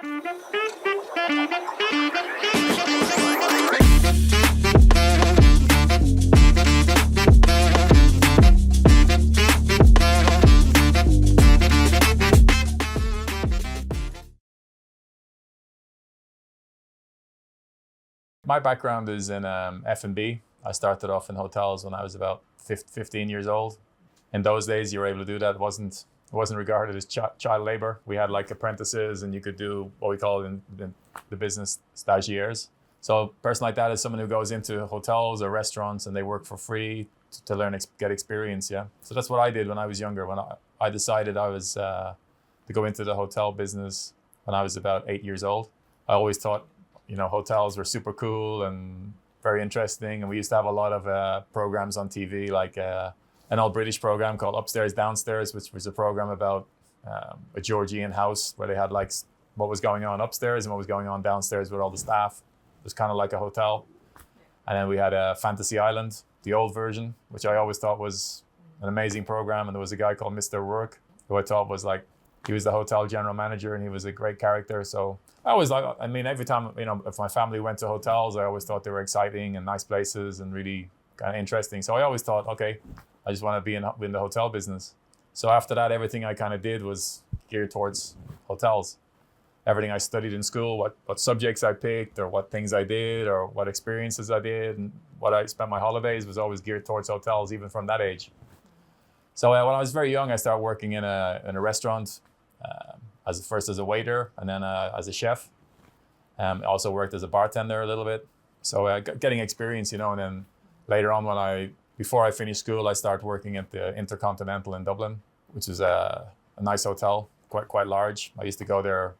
My background is in F&B. I started off in hotels when I was about 15 years old. In those days, you were able to do that. It wasn't regarded as child labor. We had like apprentices, and you could do what we call in the business stagiaires. So a person like that is someone who goes into hotels or restaurants and they work for free to learn, get experience. Yeah. So that's what I did when I was younger. When I decided I was to go into the hotel business when I was about 8 years old. I always thought, hotels were super cool and very interesting. And we used to have a lot of programs on TV, like an old British program called Upstairs, Downstairs, which was a program about a Georgian house where they had like what was going on upstairs and what was going on downstairs with all the staff. It was kind of like a hotel. And then we had a Fantasy Island, the old version, which I always thought was an amazing program. And there was a guy called Mr. Rourke, who I thought was like, he was the hotel general manager and he was a great character. So every time, if my family went to hotels, I always thought they were exciting and nice places and really kind of interesting. So I always thought, okay, I just want to be in the hotel business. So after that, everything I kind of did was geared towards hotels. Everything I studied in school, what subjects I picked or what things I did or what experiences I did and what I spent my holidays was always geared towards hotels, even from that age. So when I was very young, I started working in a restaurant, first as a waiter and then as a chef. I also worked as a bartender a little bit. So getting experience, and then later on before I finished school, I started working at the Intercontinental in Dublin, which is a nice hotel, quite large. I used to go there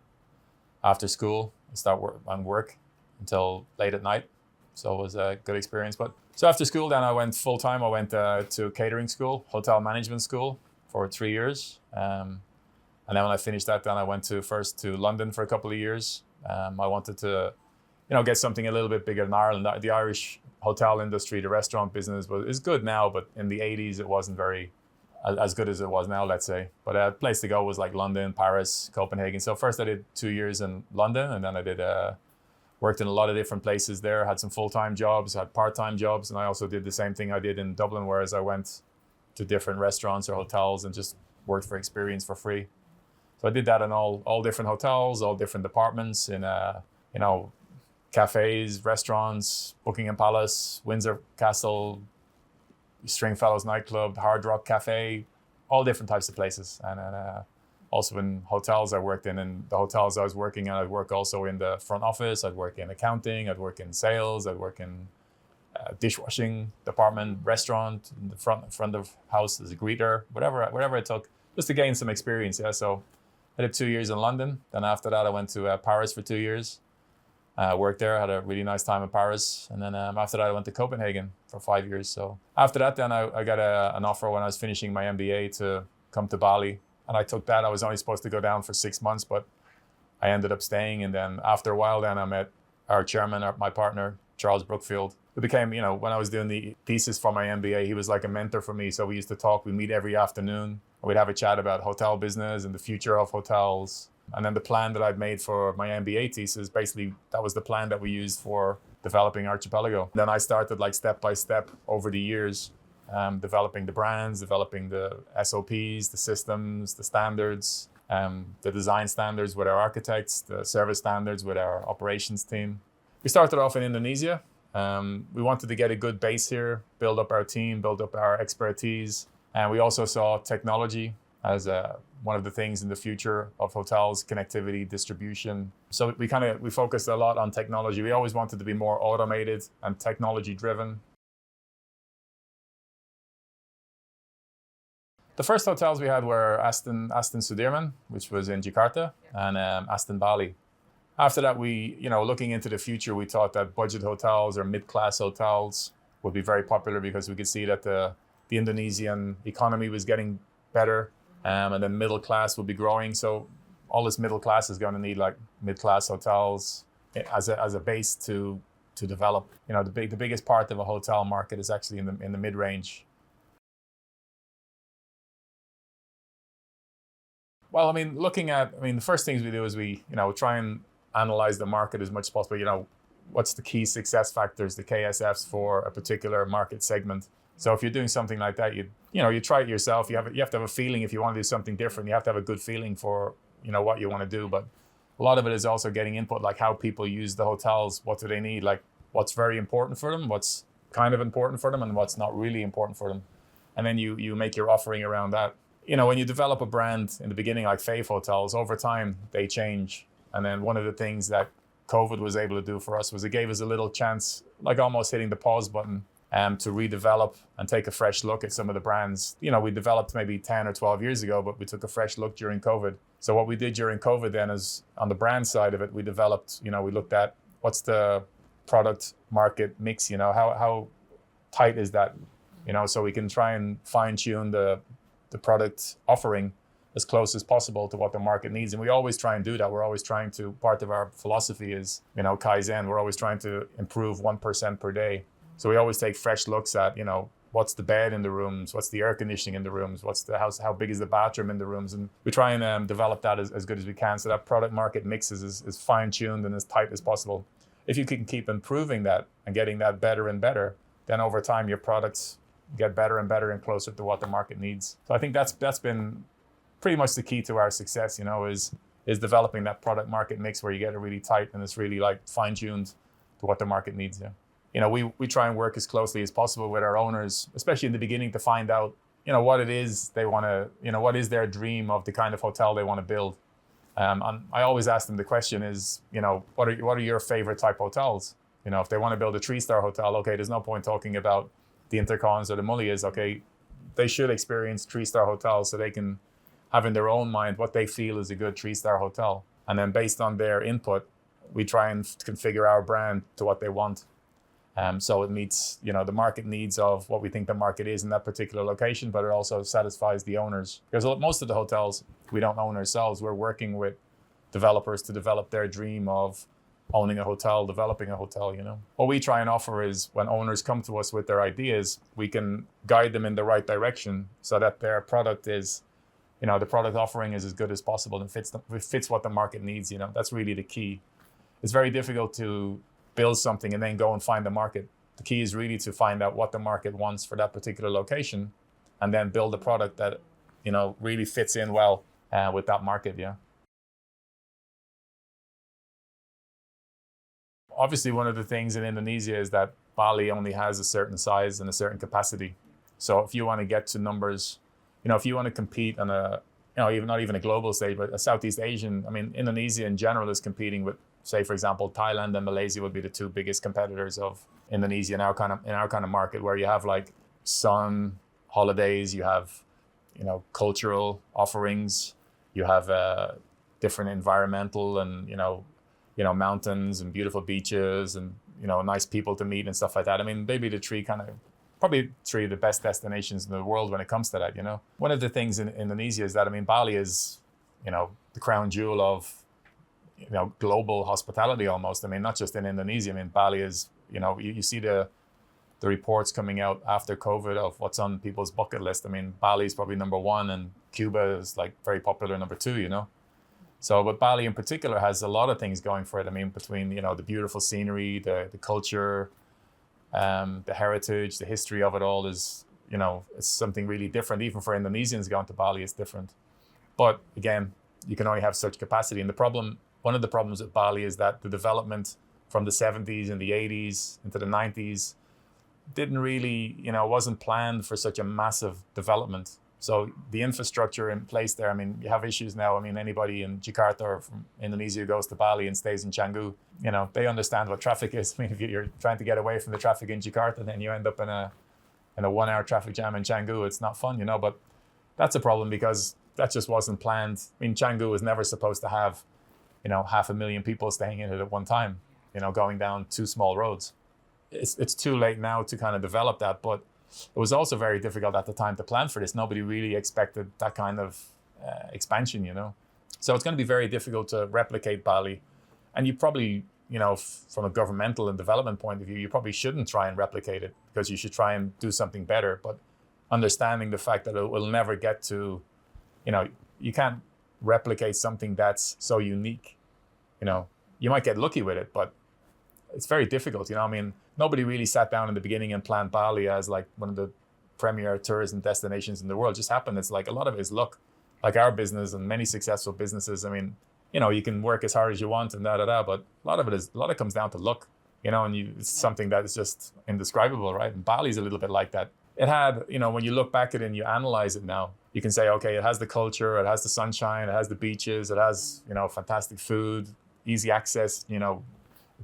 after school and start work until late at night. So it was a good experience. So after school, then I went full time. I went to catering school, hotel management school for 3 years. And then when I finished that, then I went first to London for a couple of years. I wanted to, get something a little bit bigger than Ireland. The Irish hotel industry, the restaurant business is good now, but in the 80s, it wasn't very as good as it was now, let's say. But a place to go was like London, Paris, Copenhagen. So first I did 2 years in London, and then I worked in a lot of different places there, had some full-time jobs, had part-time jobs, and I also did the same thing I did in Dublin, whereas I went to different restaurants or hotels and just worked for experience for free. So I did that in all different hotels, all different departments, in cafes, restaurants, Buckingham Palace, Windsor Castle, Stringfellows nightclub, Hard Rock Cafe, all different types of places. And also in hotels I worked in the hotels I was working in, I'd work also in the front office, I'd work in accounting, I'd work in sales, I'd work in dishwashing department, restaurant, in the front of house as a greeter, whatever it took, just to gain some experience. Yeah, so I did 2 years in London. Then after that, I went to Paris for 2 years. Worked there, had a really nice time in Paris. And then after that, I went to Copenhagen for 5 years. So after that, then I got an offer when I was finishing my MBA to come to Bali. And I took that. I was only supposed to go down for 6 months, but I ended up staying. And then after a while, then I met our chairman, my partner, Charles Brookfield, who became, when I was doing the thesis for my MBA, he was like a mentor for me. So we used to talk, we meet every afternoon. We'd have a chat about hotel business and the future of hotels. And then the plan that I'd made for my MBA thesis, basically, that was the plan that we used for developing Archipelago. Then I started like step by step over the years, developing the brands, developing the SOPs, the systems, the standards, the design standards with our architects, the service standards with our operations team. We started off in Indonesia. We wanted to get a good base here, build up our team, build up our expertise. And we also saw technology as one of the things in the future of hotels, connectivity, distribution. So we focused a lot on technology. We always wanted to be more automated and technology driven. The first hotels we had were Aston Sudirman, which was in Jakarta, and Aston Bali. After that, looking into the future, we thought that budget hotels or mid-class hotels would be very popular because we could see that the Indonesian economy was getting better, and then middle class would be growing. So all this middle class is going to need like mid-class hotels as a base to develop. The biggest part of a hotel market is actually in the mid-range. Well, I mean, the first things we do is we, try and analyze the market as much as possible. What's the key success factors, the KSFs for a particular market segment. So if you're doing something like that, you try it yourself. You have to have a feeling if you want to do something different. You have to have a good feeling for, what you want to do. But a lot of it is also getting input, like how people use the hotels. What do they need? Like what's very important for them, what's kind of important for them, and what's not really important for them. And then you make your offering around that. When you develop a brand in the beginning, like Fave Hotels, over time they change. And then one of the things that COVID was able to do for us was it gave us a little chance, like almost hitting the pause button, to redevelop and take a fresh look at some of the brands. We developed maybe 10 or 12 years ago, but we took a fresh look during COVID. So what we did during COVID then is on the brand side of it, we developed, we looked at what's the product market mix, how tight is that, so we can try and fine tune the product offering as close as possible to what the market needs. And we always try and do that. We're always trying to, part of our philosophy is, Kaizen, we're always trying to improve 1% per day. So we always take fresh looks at, what's the bed in the rooms, what's the air conditioning in the rooms, what's the house, how big is the bathroom in the rooms, and we try and develop that as good as we can, so that product market mix is fine-tuned and as tight as possible. If you can keep improving that and getting that better and better, then over time your products get better and better and closer to what the market needs. So I think that's been pretty much the key to our success, is developing that product market mix where you get it really tight and it's really like fine-tuned to what the market needs. Yeah. We try and work as closely as possible with our owners, especially in the beginning, to find out, what it is they want to, what is their dream of the kind of hotel they want to build. And I always ask them the question is, what are your favorite type hotels? If they want to build a 3-star hotel, okay, there's no point talking about the Intercons or the Mullias. Okay, they should experience 3-star hotels so they can have in their own mind what they feel is a good 3-star hotel. And then based on their input, we try and configure our brand to what they want. So it meets, the market needs of what we think the market is in that particular location, but it also satisfies the owners. Because most of the hotels we don't own ourselves. We're working with developers to develop their dream of owning a hotel, developing a hotel, What we try and offer is when owners come to us with their ideas, we can guide them in the right direction so that their product is, the product offering is as good as possible and fits what the market needs, That's really the key. It's very difficult to build something and then go and find the market. The key is really to find out what the market wants for that particular location and then build a product that, really fits in well with that market, yeah. Obviously, one of the things in Indonesia is that Bali only has a certain size and a certain capacity. So if you want to get to numbers, if you want to compete on a, even not even a global stage, but a Southeast Asian, Indonesia in general is competing with, say, for example, Thailand and Malaysia would be the two biggest competitors of Indonesia in our kind of market, where you have like sun, holidays, you have, cultural offerings, you have different environmental and, mountains and beautiful beaches and, nice people to meet and stuff like that. Maybe probably three of the best destinations in the world when it comes to that, One of the things in Indonesia is that, Bali is, the crown jewel of, global hospitality almost. Not just in Indonesia. Bali is, you see the reports coming out after COVID of what's on people's bucket list. Bali is probably number one and Cuba is like very popular number two, So, but Bali in particular has a lot of things going for it. Between, the beautiful scenery, the culture, the heritage, the history of it all is, it's something really different. Even for Indonesians going to Bali, it's different. But again, you can only have such capacity. And one of the problems with Bali is that the development from the 70s and the 80s into the 90s didn't really, wasn't planned for such a massive development. So the infrastructure in place there, you have issues now. Anybody in Jakarta or from Indonesia who goes to Bali and stays in Canggu, they understand what traffic is. If you're trying to get away from the traffic in Jakarta, then you end up in a 1-hour traffic jam in Canggu. It's not fun, but that's a problem because that just wasn't planned. Canggu was never supposed to have, 500,000 people staying in it at one time, going down 2 small roads. It's too late now to kind of develop that, but it was also very difficult at the time to plan for this. Nobody really expected that kind of expansion, So it's going to be very difficult to replicate Bali. And you probably, from a governmental and development point of view, you probably shouldn't try and replicate it because you should try and do something better. But understanding the fact that it will never get to, you can't replicate something that's so unique. You might get lucky with it, but it's very difficult. Nobody really sat down in the beginning and planned Bali as like one of the premier tourism destinations in the world. It just happened. It's like a lot of it is luck, like our business and many successful businesses. You can work as hard as you want and but a lot of it comes down to luck, and it's something that is just indescribable, right? And Bali's a little bit like that. It had, when you look back at it and you analyze it now, you can say, okay, it has the culture, it has the sunshine, it has the beaches, it has, fantastic food, easy access,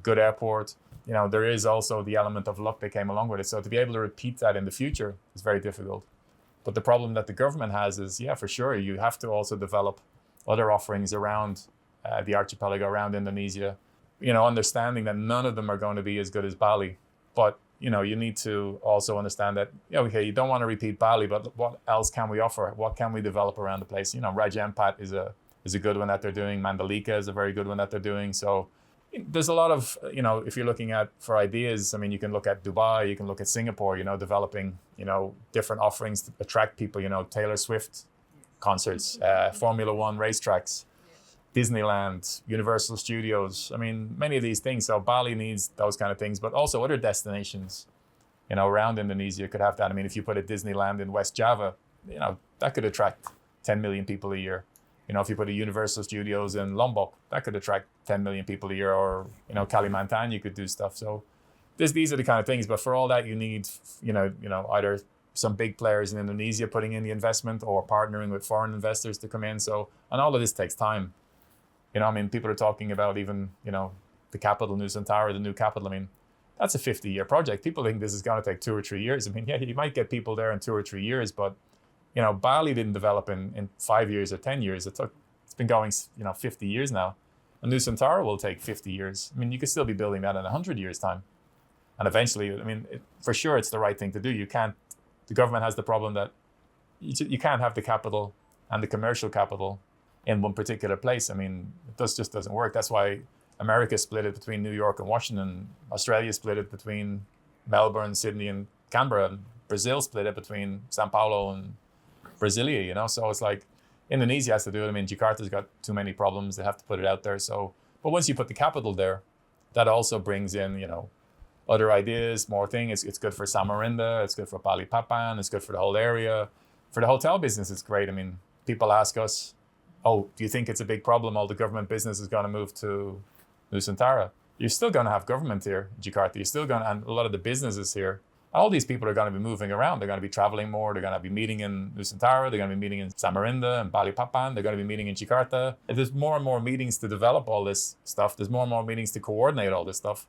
good airport. There is also the element of luck that came along with it. So to be able to repeat that in the future is very difficult. But the problem that the government has is, for sure, you have to also develop other offerings around the archipelago, around Indonesia, understanding that none of them are going to be as good as Bali. But, you need to also understand that, okay, you don't want to repeat Bali, but what else can we offer? What can we develop around the place? Raja Ampat is a good one that they're doing. Mandalika is a very good one that they're doing. So there's a lot of, if you're looking at for ideas, you can look at Dubai, you can look at Singapore, developing, different offerings to attract people, Taylor Swift concerts, Formula One racetracks, Disneyland, Universal Studios. Many of these things. So Bali needs those kind of things, but also other destinations, around Indonesia could have that. If you put a Disneyland in West Java, that could attract 10 million people a year. If you put a Universal Studios in Lombok, that could attract 10 million people a year, or, Kalimantan, you could do stuff. So these are the kind of things, but for all that you need, either some big players in Indonesia putting in the investment or partnering with foreign investors to come in. So, and all of this takes time. People are talking about even, the capital, Nusantara, the new capital. That's a 50-year project. People think this is going to take 2 or 3 years. You might get people there in 2 or 3 years, but Bali didn't develop in 5 years or 10 years. It's been going, 50 years now. And Nusantara will take 50 years. You could still be building that in 100 years' time. And eventually, for sure, it's the right thing to do. The government has the problem that you can't have the capital and the commercial capital in one particular place. It just doesn't work. That's why America split it between New York and Washington. Australia split it between Melbourne, Sydney, and Canberra. And Brazil split it between Sao Paulo and Brasilia, So it's like Indonesia has to do it. Jakarta's got too many problems. They have to put it out there. So, but once you put the capital there, that also brings in, other ideas, more things. It's good for Samarinda. It's good for Balikpapan. It's good for the whole area. For the hotel business, it's great. People ask us, oh, do you think it's a big problem? All the government business is going to move to Nusantara. You're still going to have government here in Jakarta. You're still going to, and a lot of the businesses here, all these people are going to be moving around. They're going to be traveling more. They're going to be meeting in Nusantara. They're going to be meeting in Samarinda and Balikpapan. They're going to be meeting in Jakarta. And there's more and more meetings to develop all this stuff. There's more and more meetings to coordinate all this stuff.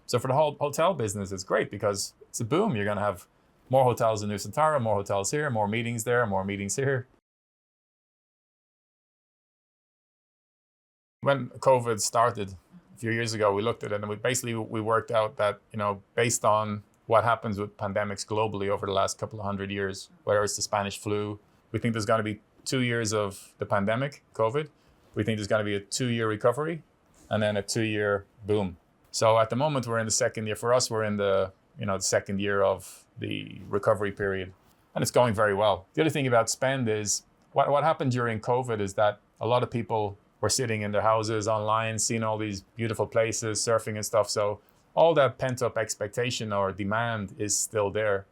So for the whole hotel business, it's great because it's a boom. You're going to have more hotels in Nusantara, more hotels here, more meetings there, more meetings here. When COVID started a few years ago, we looked at it and we worked out that, based on what happens with pandemics globally over the last couple of 100 years, whether it's the Spanish flu, we think there's going to be 2 years of the pandemic, COVID. We think there's going to be a 2-year recovery and then a 2-year boom. So at the moment, we're in the second year. For us, we're in the second year of the recovery period, and it's going very well. The other thing about spend is what happened during COVID is that a lot of people were sitting in their houses online, seeing all these beautiful places, surfing and stuff. So all that pent-up expectation or demand is still there.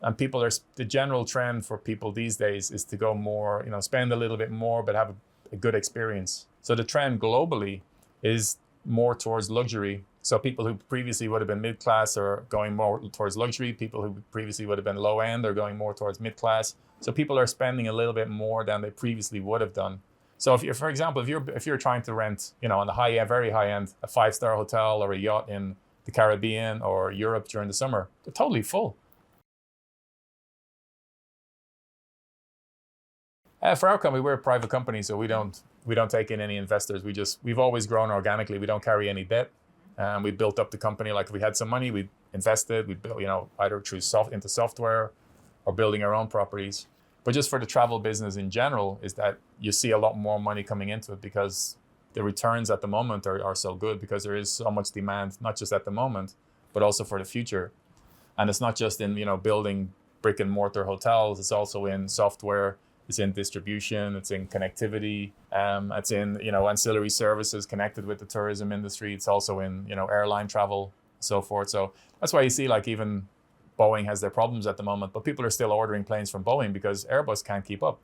And the general trend for people these days is to go more, spend a little bit more, but have a good experience. So the trend globally is more towards luxury. So people who previously would have been mid-class are going more towards luxury. People who previously would have been low-end are going more towards mid-class. So people are spending a little bit more than they previously would have done. So for example, if you're trying to rent, on the high end, very high end, a 5-star hotel or a yacht in the Caribbean or Europe during the summer, they're totally full. For our company, we're a private company, so we don't take in any investors. We've always grown organically. We don't carry any debt. We built up the company. Like if we had some money, we invested. We built, either into software or building our own properties. But just for the travel business in general, is that you see a lot more money coming into it because the returns at the moment are so good because there is so much demand, not just at the moment, but also for the future. And it's not just in building brick and mortar hotels. It's also in software. It's in distribution, it's in connectivity, it's in, ancillary services connected with the tourism industry. It's also in, airline travel, so forth. So that's why you see like even Boeing has their problems at the moment, but people are still ordering planes from Boeing because Airbus can't keep up.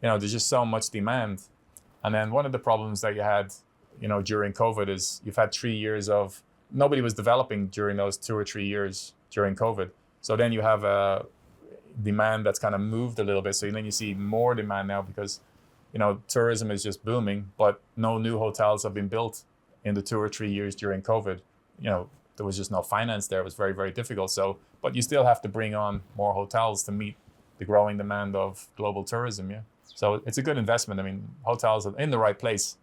There's just so much demand. And then one of the problems that you had, during COVID is you've had 3 years of nobody was developing during those 2 or 3 years during COVID. So then you have a demand that's kind of moved a little bit. So then you see more demand now because, tourism is just booming, but no new hotels have been built in the 2 or 3 years during COVID. There was just no finance there. It was very, very difficult. So, but you still have to bring on more hotels to meet the growing demand of global tourism. Yeah. So it's a good investment. I mean, hotels in the right place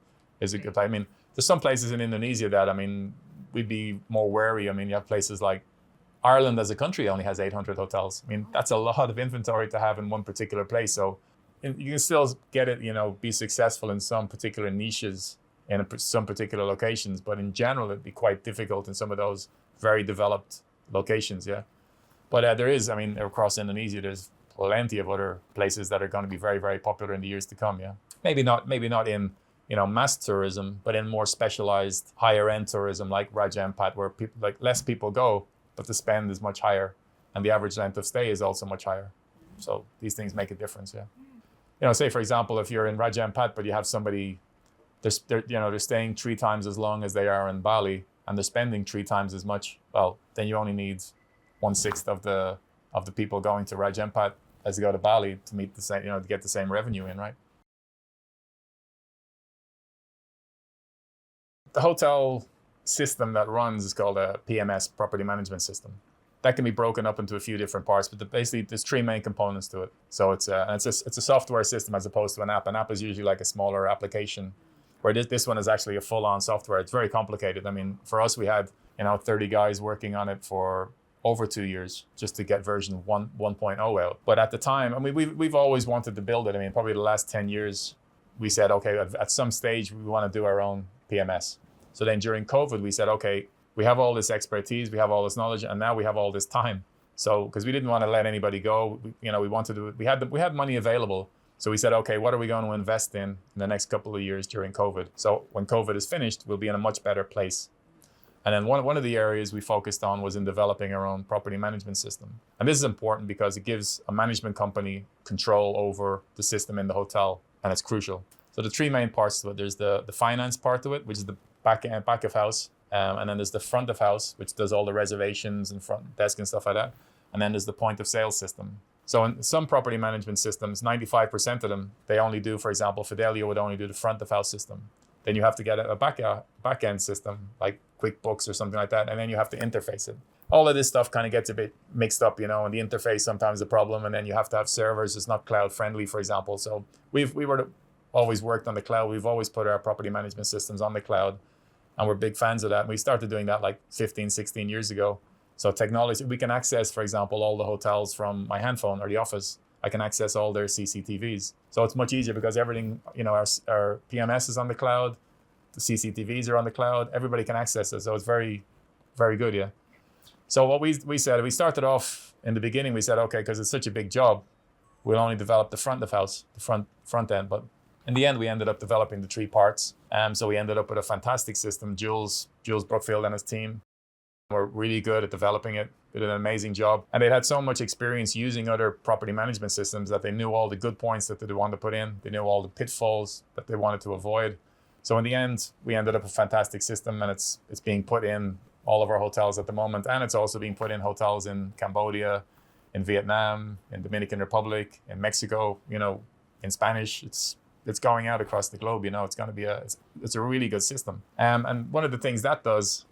is a good place. I mean, there's some places in Indonesia that, we'd be more wary. I mean, you have places like Ireland as a country only has 800 hotels. I mean, that's a lot of inventory to have in one particular place. So you can still get it, be successful in some particular niches in some particular locations. But in general, it'd be quite difficult in some of those very developed locations. Yeah. But there is, across Indonesia, there's plenty of other places that are going to be very, very popular in the years to come. Yeah. Maybe not in, mass tourism, but in more specialized higher end tourism like Raja Ampat, where less people go, but the spend is much higher and the average length of stay is also much higher. So these things make a difference. Yeah. Say for example, if you're in Raja Ampat, but you have somebody, they're staying 3 times as long as they are in Bali and they're spending 3 times as much, well, then you only need 1/6 of the people going to Raja Ampat as they go to Bali to meet the same, to get the same revenue in, right? The hotel system that runs is called a PMS, property management system. That can be broken up into a few different parts, but basically there's 3 main components to it. So it's a software system as opposed to an app. An app is usually like a smaller application, where this one is actually a full-on software. It's very complicated. I mean, for us, we had 30 guys working on it for over 2 years just to get version 1.0 out. But at the time, we've always wanted to build it. Probably the last 10 years, we said, okay, at some stage we want to do our own PMS. So then during COVID, we said, okay, we have all this expertise, we have all this knowledge, and now we have all this time. So, because we didn't want to let anybody go, we wanted to. We had money available. So we said, okay, what are we going to invest in the next couple of years during COVID? So when COVID is finished, we'll be in a much better place. And then one of the areas we focused on was in developing our own property management system. And this is important because it gives a management company control over the system in the hotel, and it's crucial. So the 3 main parts to it, there's the finance part of it, which is the back of house. And then there's the front of house, which does all the reservations and front desk and stuff like that. And then there's the point of sale system. So in some property management systems, 95% of them, they only do, for example, Fidelio would only do the front of house system. Then you have to get a back end system like QuickBooks or something like that, and then you have to interface it. All of this stuff kind of gets a bit mixed up, and the interface sometimes is a problem, and then you have to have servers. It's not cloud friendly, for example. So always worked on the cloud. We've always put our property management systems on the cloud, and we're big fans of that. And we started doing that like 15, 16 years ago. So technology, we can access, for example, all the hotels from my handphone or the office. I can access all their CCTVs. So it's much easier because everything, our PMS is on the cloud, the CCTVs are on the cloud, everybody can access it. So it's very, very good, yeah. So what we said, we started off in the beginning, we said, okay, because it's such a big job, we'll only develop the front of house, the front end. But in the end, we ended up developing the 3 parts. So we ended up with a fantastic system. Jules Brookfield and his team were really good at developing it, did an amazing job. And they had so much experience using other property management systems that they knew all the good points that they wanted to put in. They knew all the pitfalls that they wanted to avoid. So in the end, we ended up with a fantastic system, and it's being put in all of our hotels at the moment. And it's also being put in hotels in Cambodia, in Vietnam, in Dominican Republic, in Mexico, in Spanish. It's going out across the globe, it's going to be it's a really good system. And one of the things that does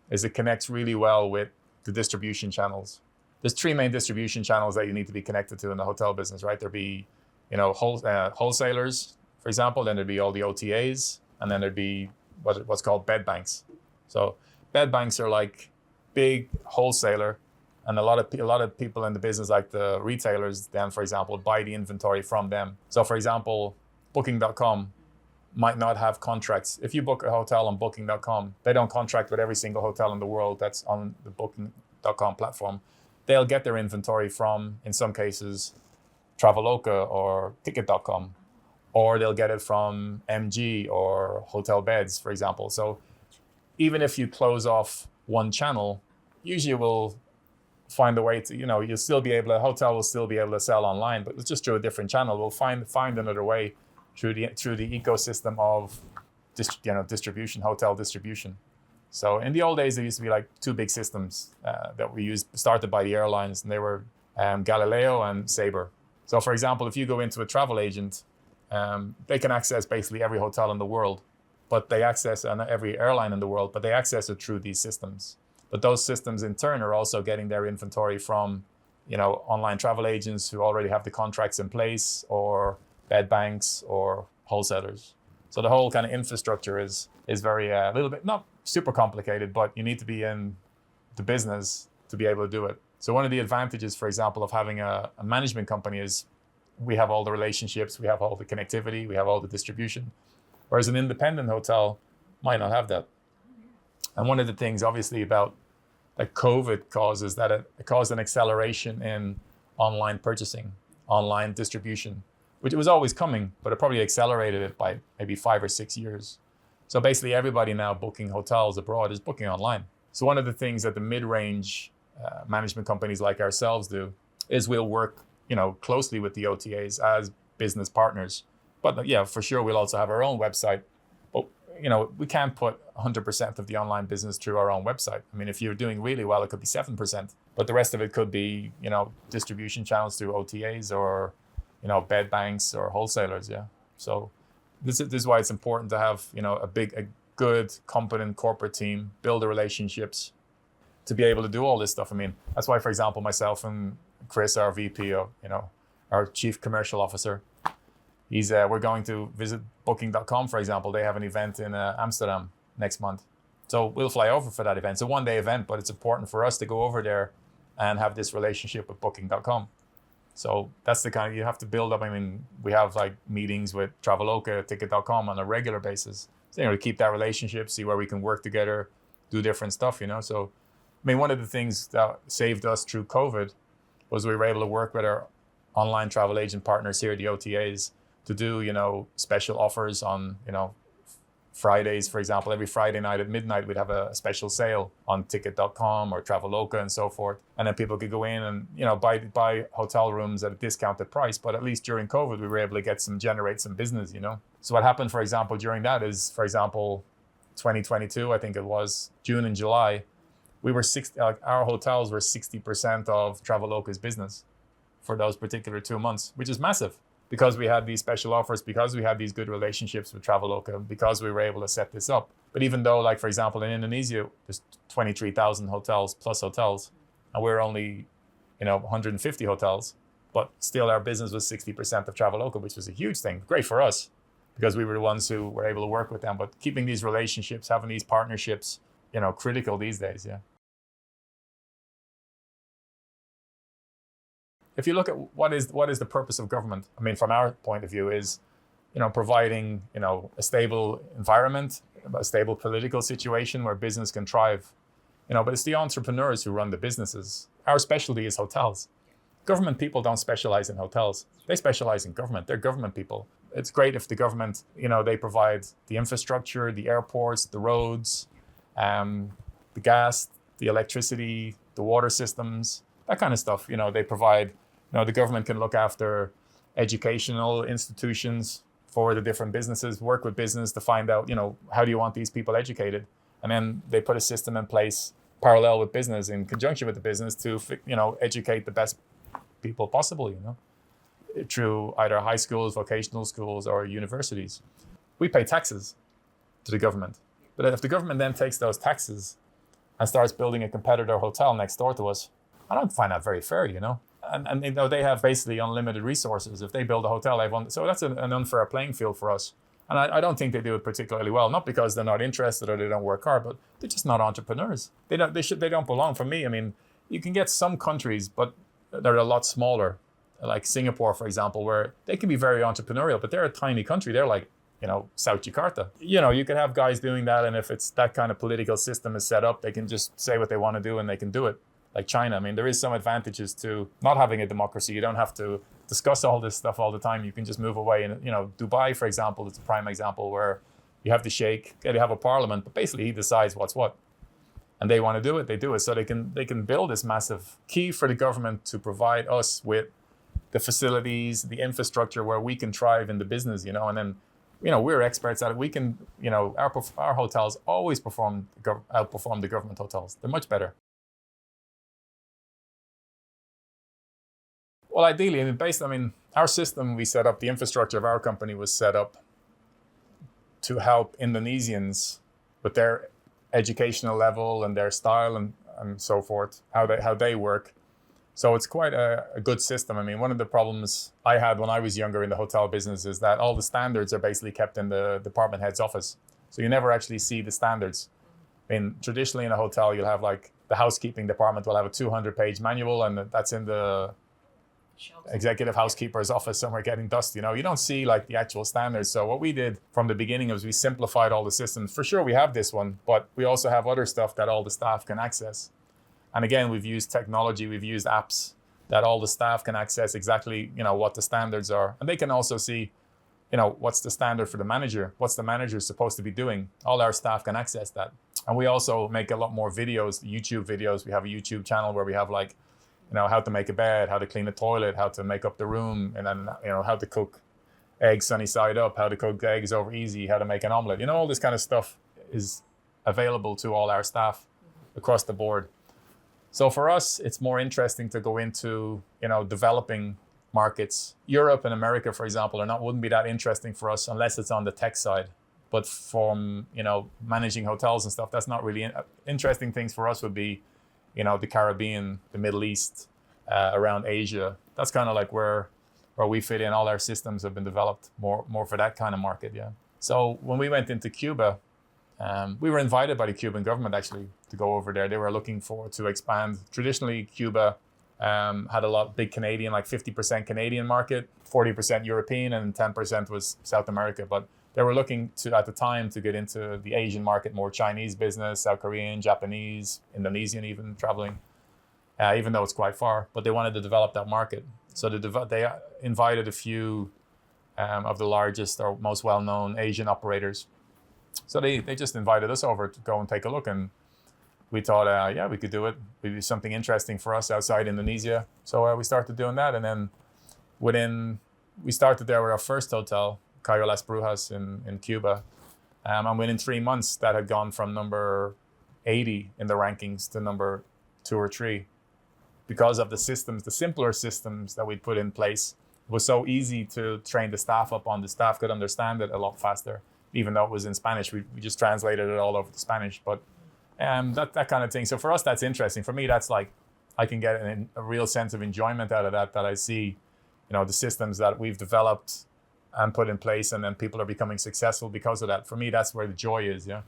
is it connects really well with the distribution channels. There's 3 main distribution channels that you need to be connected to in the hotel business, right? There'd be, wholesalers, for example, then there'd be all the OTAs, and then there'd be what's called bed banks. So bed banks are like big wholesaler, and a lot of people in the business, like the retailers, then, for example, buy the inventory from them. So for example, Booking.com might not have contracts. If you book a hotel on Booking.com, they don't contract with every single hotel in the world that's on the Booking.com platform. They'll get their inventory from, in some cases, Traveloka or Ticket.com, or they'll get it from MG or Hotel Beds, for example. So even if you close off one channel, usually you will find a way to, you'll still be able, a hotel will still be able to sell online, but it's just through a different channel. We'll find another way through the ecosystem of distribution, hotel distribution. So in the old days, there used to be like two big systems that we used, started by the airlines, and they were Galileo and Sabre. So for example, if you go into a travel agent, they can access basically every hotel in the world, but they access every airline in the world, but they access it through these systems. But those systems in turn are also getting their inventory from, online travel agents who already have the contracts in place, or bed banks or wholesalers. So the whole kind of infrastructure is very a little bit, not super complicated, but you need to be in the business to be able to do it. So one of the advantages, for example, of having a management company is we have all the relationships, we have all the connectivity, we have all the distribution, whereas an independent hotel might not have that. And one of the things, obviously, about that COVID causes that it caused an acceleration in online purchasing, online distribution, which was always coming, but it probably accelerated it by maybe 5 or 6 years. So basically everybody now booking hotels abroad is booking online. So one of the things that the mid-range management companies like ourselves do is we'll work, closely with the OTAs as business partners. But yeah, for sure, we'll also have our own website. But, we can't put 100% of the online business through our own website. I mean, if you're doing really well, it could be 7%, but the rest of it could be, distribution channels through OTAs or, bed banks or wholesalers. Yeah. So this is why it's important to have, a good, competent corporate team, build the relationships to be able to do all this stuff. I mean, that's why, for example, myself and Chris, our VP, our Chief Commercial Officer, we're going to visit Booking.com, for example. They have an event in Amsterdam next month. So we'll fly over for that event. It's a one-day event, but it's important for us to go over there and have this relationship with Booking.com. So that's the kind of, you have to build up. I mean, we have like meetings with Traveloka, Ticket.com on a regular basis. So, to keep that relationship, see where we can work together, do different stuff, So, I mean, one of the things that saved us through COVID was we were able to work with our online travel agent partners here, the OTAs, to do, special offers on, Fridays, for example. Every Friday night at midnight, we'd have a special sale on Ticket.com or Traveloka and so forth. And then people could go in and, buy hotel rooms at a discounted price. But at least during COVID, we were able to generate some business, So what happened, for example, during that is, for example, 2022, I think it was, June and July, our hotels were 60% of Traveloka's business for those particular 2 months, which is massive. Because we had these special offers, because we had these good relationships with Traveloka, because we were able to set this up. But even though, like, for example, in Indonesia, there's 23,000 hotels, and we're only, 150 hotels, but still our business was 60% of Traveloka, which was a huge thing. Great for us, because we were the ones who were able to work with them. But keeping these relationships, having these partnerships, critical these days, yeah. If you look at what is the purpose of government, I mean, from our point of view, is, providing, a stable environment, a stable political situation where business can thrive, but it's the entrepreneurs who run the businesses. Our specialty is hotels. Government people don't specialize in hotels. They specialize in government. They're government people. It's great if the government, they provide the infrastructure, the airports, the roads, the gas, the electricity, the water systems, that kind of stuff. They provide. The government can look after educational institutions for the different businesses, work with business to find out, how do you want these people educated? And then they put a system in place parallel with business, in conjunction with the business, to, educate the best people possible, through either high schools, vocational schools, or universities. We pay taxes to the government. But if the government then takes those taxes and starts building a competitor hotel next door to us, I don't find that very fair, And they have basically unlimited resources. If they build a hotel, so that's an unfair playing field for us. And I don't think they do it particularly well, not because they're not interested or they don't work hard, but they're just not entrepreneurs. They don't belong. For me, I mean, you can get some countries, but they're a lot smaller, like Singapore, for example, where they can be very entrepreneurial, but they're a tiny country. They're like, South Jakarta. You could have guys doing that, and if it's that kind of political system is set up, they can just say what they want to do and they can do it. Like China, I mean, there is some advantages to not having a democracy. You don't have to discuss all this stuff all the time. You can just move away. And, Dubai, for example, is a prime example where you have the sheikh, they have a parliament, but basically he decides what's what. And they want to do it, they do it. So they can build this massive key for the government to provide us with the facilities, the infrastructure where we can thrive in the business, and then, we're experts at it. We can, our hotels always outperform the government hotels. They're much better. Well, ideally, our system we set up, the infrastructure of our company was set up to help Indonesians with their educational level and their style and so forth, how they work. So it's quite a good system. One of the problems I had when I was younger in the hotel business is that all the standards are basically kept in the department head's office. So you never actually see the standards. Traditionally in a hotel, you'll have like the housekeeping department will have a 200-page manual, and that's in the executive housekeeper's office somewhere getting dust. You don't see like the actual standards. So what we did from the beginning was we simplified all the systems. For sure, we have this one, but we also have other stuff that all the staff can access. And again, we've used technology, we've used apps that all the staff can access exactly, what the standards are. And they can also see, what's the standard for the manager? What's the manager supposed to be doing? All our staff can access that. And we also make a lot more videos, YouTube videos. We have a YouTube channel where we have like, how to make a bed, how to clean a toilet, how to make up the room, and then, how to cook eggs sunny side up, how to cook eggs over easy, how to make an omelet. All this kind of stuff is available to all our staff across the board. So for us, it's more interesting to go into, developing markets. Europe and America, for example, wouldn't be that interesting for us unless it's on the tech side. But from, managing hotels and stuff, that's not really interesting. Things for us would be, the Caribbean, the Middle East, around Asia. That's kind of like where we fit in. All our systems have been developed more for that kind of market, yeah. So when we went into Cuba, we were invited by the Cuban government actually to go over there. They were looking to expand. Traditionally, Cuba had a big Canadian, like 50% Canadian market, 40% European, and 10% was South America. But they were looking at the time to get into the Asian market, more Chinese business, South Korean, Japanese, Indonesian even traveling, even though it's quite far. But they wanted to develop that market. So they invited a few of the largest or most well-known Asian operators. So they just invited us over to go and take a look. And we thought, we could do it. It'd be something interesting for us outside Indonesia. So we started doing that. And then we started there with our first hotel, Cayo Las Brujas in Cuba. And within 3 months, that had gone from number 80 in the rankings to number 2 or 3 because of the systems, the simpler systems that we'd put in place. It was so easy to train the staff up on. The staff could understand it a lot faster. Even though it was in Spanish, we just translated it all over to Spanish. But that kind of thing. So for us, that's interesting. For me, that's like, I can get a real sense of enjoyment out of that I see, the systems that we've developed and put in place, and then people are becoming successful because of that. For me, that's where the joy is, yeah.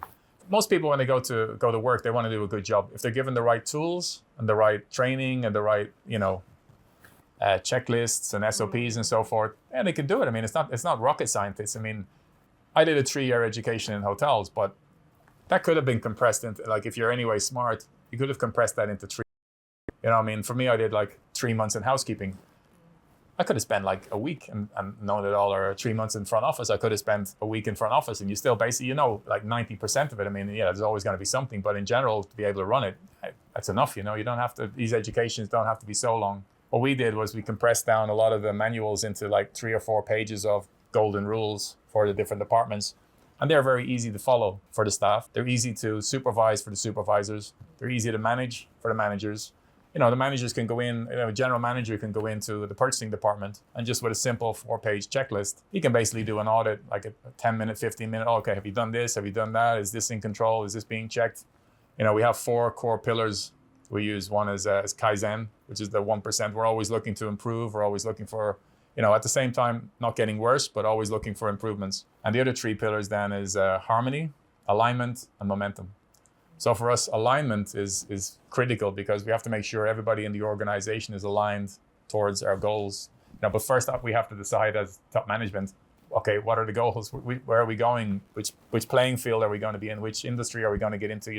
Most people, when they go to work, they want to do a good job. If they're given the right tools and the right training and the right, checklists and SOPs and so forth, they can do it. It's not rocket scientists. I did a 3-year education in hotels, but that could have been compressed into, like, if you're anyway smart, you could have compressed that into 3. For me, I did like 3 months in housekeeping. I could have spent like a week and known it all, or 3 months in front office. I could have spent a week in front office, and you still basically, like 90% of it. There's always going to be something, but in general, to be able to run it, that's enough. You don't have to, these educations don't have to be so long. What we did was we compressed down a lot of the manuals into like 3 or 4 pages of golden rules for the different departments. And they're very easy to follow for the staff. They're easy to supervise for the supervisors. They're easy to manage for the managers. The managers can go in, a general manager can go into the purchasing department, and just with a simple 4-page checklist, he can basically do an audit, like a 10-minute, 15-minute, okay, have you done this? Have you done that? Is this in control? Is this being checked? We have 4 core pillars we use. One is Kaizen, which is the 1%. We're always looking to improve. We're always looking for, at the same time, not getting worse, but always looking for improvements. And the other 3 pillars then is harmony, alignment, and momentum. So for us, alignment is critical because we have to make sure everybody in the organization is aligned towards our goals. But first up, we have to decide as top management, okay, what are the goals? Where are we going? Which playing field are we going to be in? Which industry are we going to get into?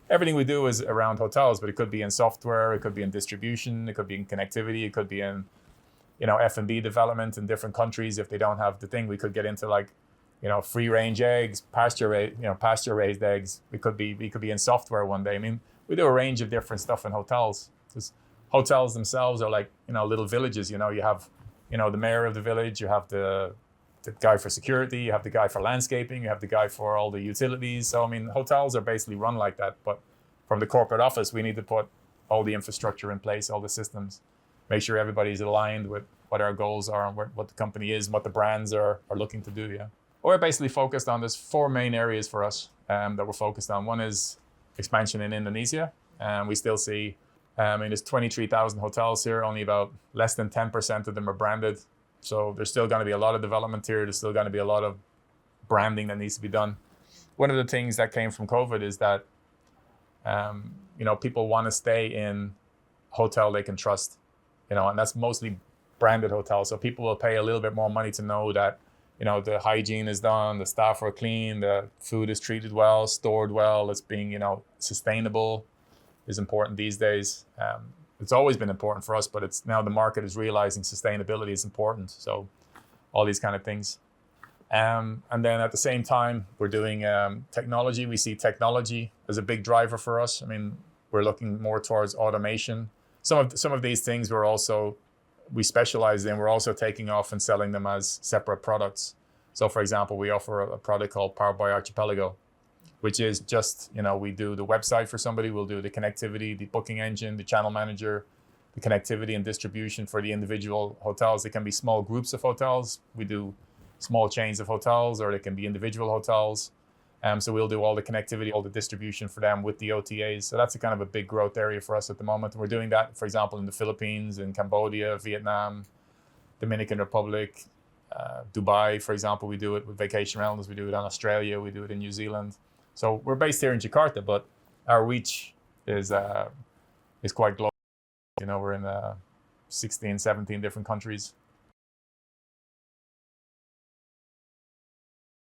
Everything we do is around hotels, but it could be in software, it could be in distribution, it could be in connectivity, it could be in F&B development in different countries. If they don't have the thing, we could get into like, free range eggs, pasture raised eggs. We could be in software one day. I mean, we do a range of different stuff in hotels. Because hotels themselves are like, little villages. You have, the mayor of the village. You have the guy for security. You have the guy for landscaping. You have the guy for all the utilities. So I mean, hotels are basically run like that. But from the corporate office, we need to put all the infrastructure in place, all the systems, make sure everybody's aligned with what our goals are and what the company is and what the brands are looking to do. Yeah. We're basically focused on, there's 4 main areas for us that we're focused on. One is expansion in Indonesia. We still see, there's 23,000 hotels here, only about less than 10% of them are branded. So there's still going to be a lot of development here. There's still going to be a lot of branding that needs to be done. One of the things that came from COVID is that, people want to stay in hotel they can trust, and that's mostly branded hotels. So people will pay a little bit more money to know that, the hygiene is done, the staff are clean, the food is treated well, stored well, it's being, sustainable is important these days. It's always been important for us, but it's now the market is realizing sustainability is important. So all these kind of things. And then at the same time, we're doing technology. We see technology as a big driver for us. I mean, we're looking more towards automation. Some of these things we specialize in. We're also taking off and selling them as separate products. So for example, we offer a product called Powered by Archipelago, which is just, we do the website for somebody, we'll do the connectivity, the booking engine, the channel manager, the connectivity and distribution for the individual hotels. It can be small groups of hotels. We do small chains of hotels, or they can be individual hotels. So we'll do all the connectivity, all the distribution for them with the OTAs. So that's a kind of a big growth area for us at the moment. We're doing that, for example, in the Philippines, in Cambodia, Vietnam, Dominican Republic, Dubai, for example. We do it with vacation rentals. We do it in Australia. We do it in New Zealand. So we're based here in Jakarta, but our reach is quite global. We're in 16, 17 different countries.